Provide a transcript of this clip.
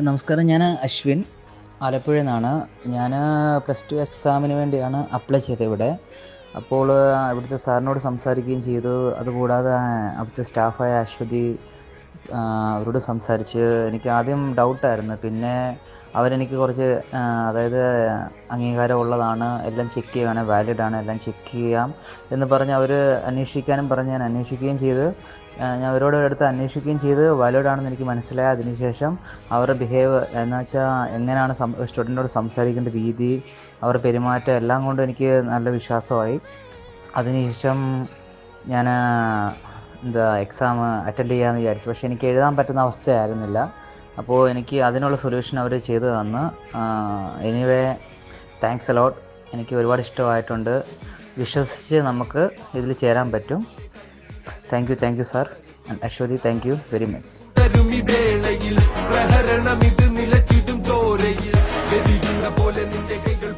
നമസ്കാരം. ഞാൻ അശ്വിൻ, ആലപ്പുഴയിൽ നിന്നാണ്. ഞാൻ +2 എക്സാമിന് വേണ്ടിയാണ് അപ്ലൈ ചെയ്തത് ഇവിടെ. അപ്പോൾ ഇവിടുത്തെ സാറിനോട് സംസാരിക്കുകയും ചെയ്തു. അതുകൂടാതെ അവിടുത്തെ സ്റ്റാഫായ അശ്വതി, അവരോട് സംസാരിച്ച് എനിക്ക് ആദ്യം ഡൗട്ടായിരുന്നു. പിന്നെ അവരെനിക്ക് കുറച്ച് അതായത് അംഗീകാരം ഉള്ളതാണ്, എല്ലാം ചെക്ക് ചെയ്യുകയാണെങ്കിൽ വാലിഡാണ്, എല്ലാം ചെക്ക് ചെയ്യാം എന്ന് പറഞ്ഞ് അവർ അന്വേഷിക്കാനും പറഞ്ഞ് ഞാൻ അന്വേഷിക്കുകയും ചെയ്ത്. ഞാൻ അവരോട് അടുത്ത് അന്വേഷിക്കുകയും ചെയ്ത് വാലിഡാണെന്ന് എനിക്ക് മനസ്സിലായി. അതിനുശേഷം അവരുടെ ബിഹേവ് എന്ന് വെച്ചാൽ എങ്ങനെയാണ് സ്റ്റുഡൻറ്റിനോട് സംസാരിക്കേണ്ട രീതി, അവരുടെ പെരുമാറ്റം എല്ലാം കൊണ്ടും എനിക്ക് നല്ല വിശ്വാസമായി. അതിനുശേഷം ഞാൻ എക്സാം അറ്റൻഡ് ചെയ്യാമെന്ന് വിചാരിച്ചു. പക്ഷേ എനിക്ക് എഴുതാൻ പറ്റുന്ന അവസ്ഥയായിരുന്നില്ല. അപ്പോൾ എനിക്ക് അതിനുള്ള സൊല്യൂഷൻ അവർ ചെയ്തു തന്നു. Anyway, thanks a lot. എനിക്ക് ഒരുപാട് ഇഷ്ടമായിട്ടുണ്ട്. വിശ്വസിച്ച് നമുക്ക് ഇതിൽ ചേരാൻ പറ്റും. Thank you sir. And Aswathy, thank you very much. പ്രഹരണം ഇത് നിലച്ചിടും ചോരയിൽ പോലെ നിന്റെ കൈകൾ